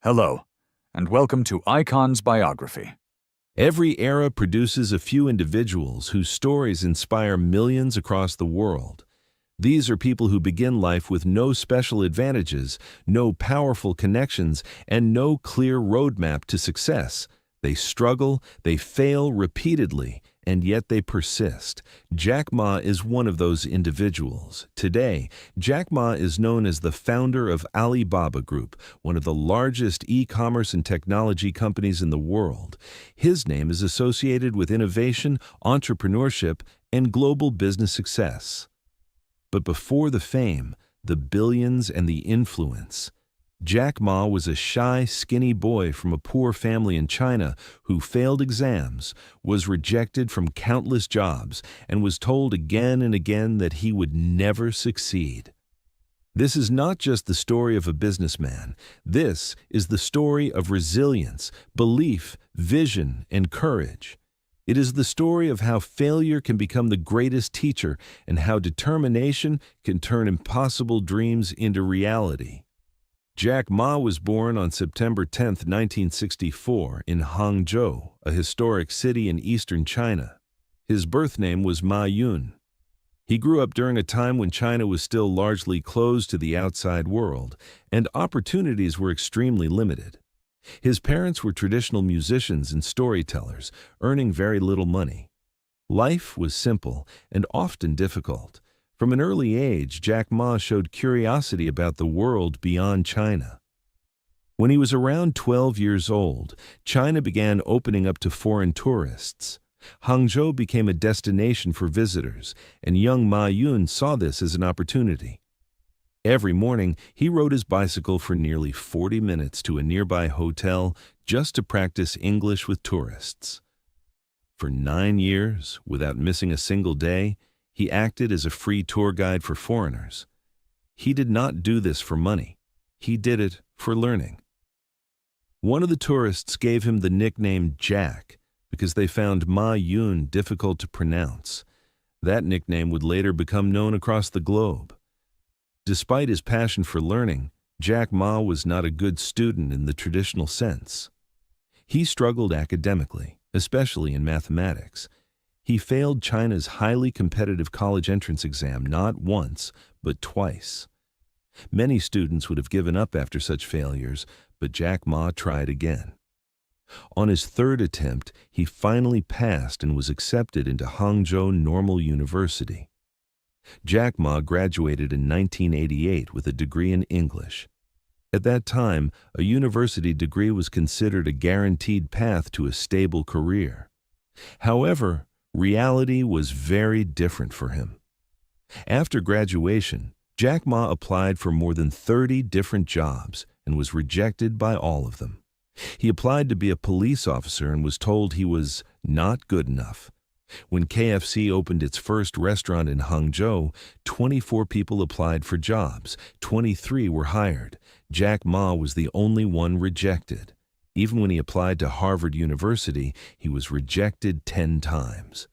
Hello, and welcome to Icon's Biography. Every era produces a few individuals whose stories inspire millions across the world. These are people who begin life with no special advantages, no powerful connections, and no clear roadmap to success. They struggle, they fail repeatedly, and yet they persist. Jack Ma is one of those individuals. Today, Jack Ma is known as the founder of Alibaba Group, one of the largest e-commerce and technology companies in the world. His name is associated with innovation, entrepreneurship, and global business success. But before the fame, the billions, and the influence, Jack Ma was a shy, skinny boy from a poor family in China who failed exams, was rejected from countless jobs, and was told again and again that he would never succeed. This is not just the story of a businessman. This is the story of resilience, belief, vision, and courage. It is the story of how failure can become the greatest teacher and how determination can turn impossible dreams into reality. Jack Ma was born on September 10, 1964, in Hangzhou, a historic city in eastern China. His birth name was Ma Yun. He grew up during a time when China was still largely closed to the outside world, and opportunities were extremely limited. His parents were traditional musicians and storytellers, earning very little money. Life was simple and often difficult. From an early age, Jack Ma showed curiosity about the world beyond China. When he was around 12 years old, China began opening up to foreign tourists. Hangzhou became a destination for visitors, and young Ma Yun saw this as an opportunity. Every morning, he rode his bicycle for nearly 40 minutes to a nearby hotel just to practice English with tourists. For 9 years, without missing a single day, he acted as a free tour guide for foreigners. He did not do this for money. He did it for learning. One of the tourists gave him the nickname Jack because they found Ma Yun difficult to pronounce. That nickname would later become known across the globe. Despite his passion for learning, Jack Ma was not a good student in the traditional sense. He struggled academically, especially in mathematics. He failed China's highly competitive college entrance exam not once, but twice. Many students would have given up after such failures, but Jack Ma tried again. On his third attempt, he finally passed and was accepted into Hangzhou Normal University. Jack Ma graduated in 1988 with a degree in English. At that time, a university degree was considered a guaranteed path to a stable career. However, reality was very different for him. After graduation, Jack Ma applied for more than 30 different jobs and was rejected by all of them. He applied to be a police officer and was told he was not good enough. When KFC opened its first restaurant in Hangzhou, 24 people applied for jobs. 23 were hired. Jack Ma was the only one rejected. Even when he applied to Harvard University, he was rejected 10 times.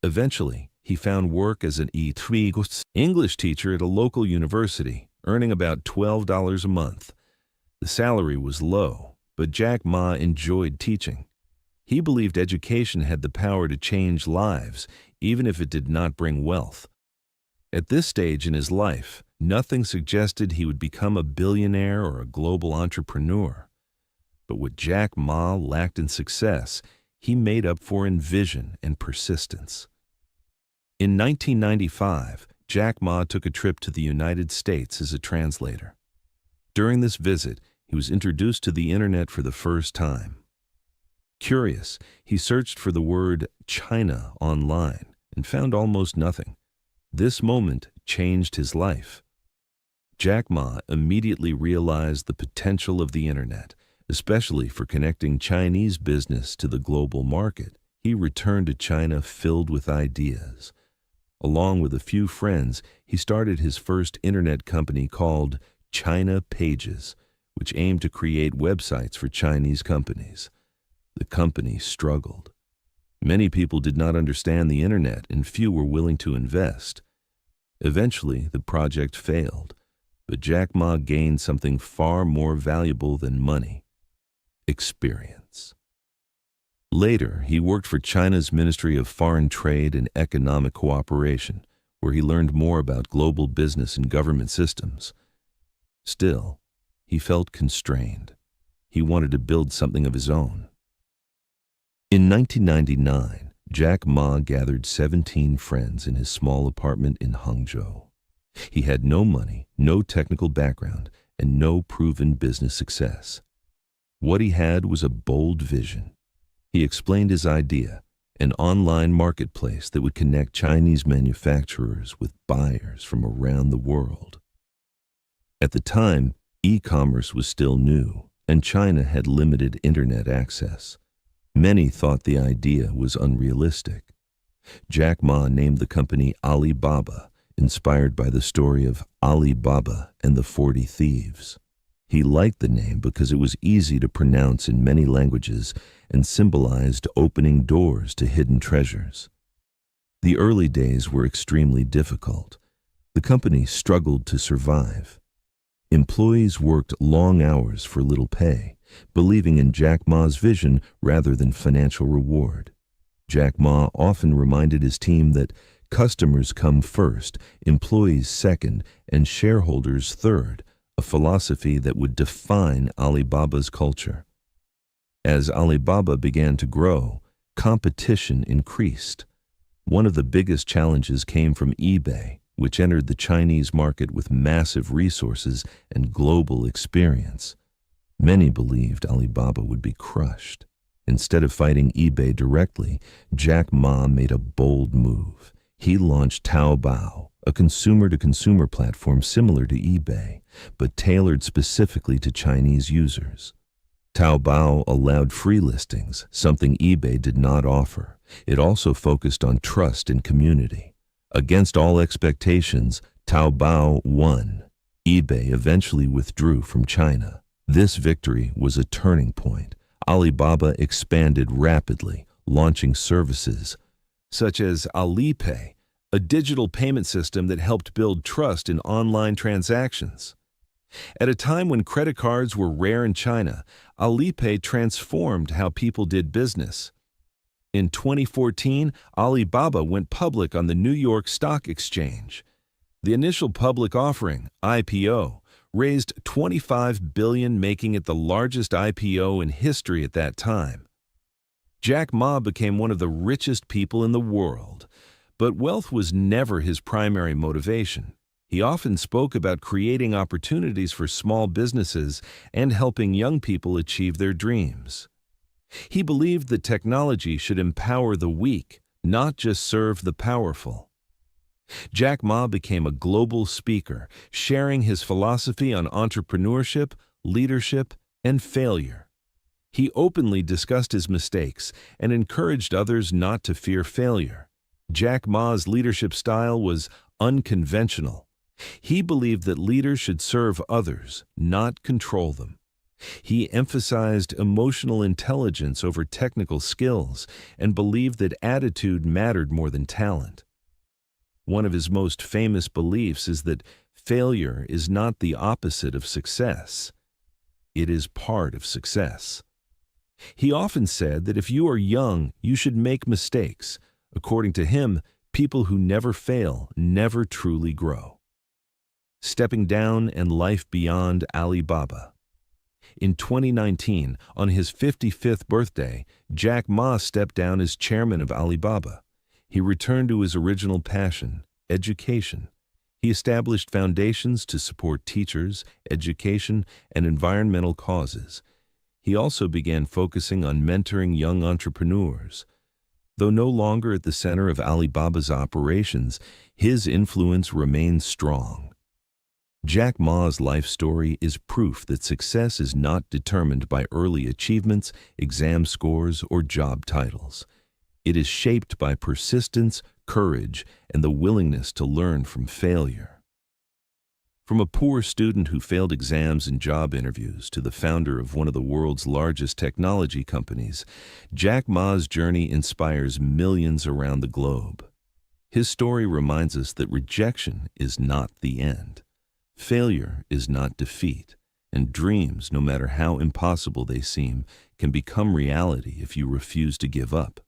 Eventually, he found work as an English teacher at a local university, earning about $12 a month. The salary was low, but Jack Ma enjoyed teaching. He believed education had the power to change lives, even if it did not bring wealth. At this stage in his life, nothing suggested he would become a billionaire or a global entrepreneur. But what Jack Ma lacked in success, he made up for in vision and persistence. In 1995, Jack Ma took a trip to the United States as a translator. During this visit, he was introduced to the internet for the first time. Curious, he searched for the word China online and found almost nothing. This moment changed his life. Jack Ma immediately realized the potential of the internet, especially for connecting Chinese business to the global market. He returned to China filled with ideas. Along with a few friends, he started his first internet company called China Pages, which aimed to create websites for Chinese companies. The company struggled. Many people did not understand the internet and few were willing to invest. Eventually, the project failed. But Jack Ma gained something far more valuable than money: experience. Later, he worked for China's Ministry of Foreign Trade and Economic Cooperation, where he learned more about global business and government systems. Still, he felt constrained. He wanted to build something of his own. In 1999, Jack Ma gathered 17 friends in his small apartment in Hangzhou. He had no money, no technical background, and no proven business success. What he had was a bold vision. He explained his idea: an online marketplace that would connect Chinese manufacturers with buyers from around the world. At the time, e-commerce was still new, and China had limited internet access. Many thought the idea was unrealistic. Jack Ma named the company Alibaba, inspired by the story of Alibaba and the 40 Thieves. He liked the name because it was easy to pronounce in many languages and symbolized opening doors to hidden treasures. The early days were extremely difficult. The company struggled to survive. Employees worked long hours for little pay, believing in Jack Ma's vision rather than financial reward. Jack Ma often reminded his team that customers come first, employees second, and shareholders third, a philosophy that would define Alibaba's culture. As Alibaba began to grow, competition increased. One of the biggest challenges came from eBay, which entered the Chinese market with massive resources and global experience. Many believed Alibaba would be crushed. Instead of fighting eBay directly, Jack Ma made a bold move. He launched Taobao, a consumer-to-consumer platform similar to eBay, but tailored specifically to Chinese users. Taobao allowed free listings, something eBay did not offer. It also focused on trust and community. Against all expectations, Taobao won. eBay eventually withdrew from China. This victory was a turning point. Alibaba expanded rapidly, launching services such as Alipay, a digital payment system that helped build trust in online transactions. At a time when credit cards were rare in China, Alipay transformed how people did business. In 2014, Alibaba went public on the New York Stock Exchange. The initial public offering, IPO, raised $25 billion, making it the largest IPO in history at that time. Jack Ma became one of the richest people in the world, but wealth was never his primary motivation. He often spoke about creating opportunities for small businesses and helping young people achieve their dreams. He believed that technology should empower the weak, not just serve the powerful. Jack Ma became a global speaker, sharing his philosophy on entrepreneurship, leadership, and failure. He openly discussed his mistakes and encouraged others not to fear failure. Jack Ma's leadership style was unconventional. He believed that leaders should serve others, not control them. He emphasized emotional intelligence over technical skills and believed that attitude mattered more than talent. One of his most famous beliefs is that failure is not the opposite of success. It is part of success. He often said that if you are young, you should make mistakes. According to him, people who never fail never truly grow. Stepping down and life beyond Alibaba. In 2019, on his 55th birthday, Jack Ma stepped down as chairman of Alibaba. He returned to his original passion, education. He established foundations to support teachers, education, and environmental causes. He also began focusing on mentoring young entrepreneurs. Though no longer at the center of Alibaba's operations, his influence remains strong. Jack Ma's life story is proof that success is not determined by early achievements, exam scores, or job titles. It is shaped by persistence, courage, and the willingness to learn from failure. From a poor student who failed exams and job interviews to the founder of one of the world's largest technology companies, Jack Ma's journey inspires millions around the globe. His story reminds us that rejection is not the end. Failure is not defeat, and dreams, no matter how impossible they seem, can become reality if you refuse to give up.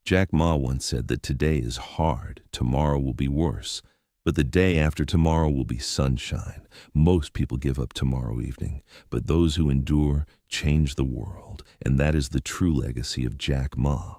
Jack Ma once said that today is hard, tomorrow will be worse, but the day after tomorrow will be sunshine. Most people give up tomorrow evening, but those who endure change the world, and that is the true legacy of Jack Ma.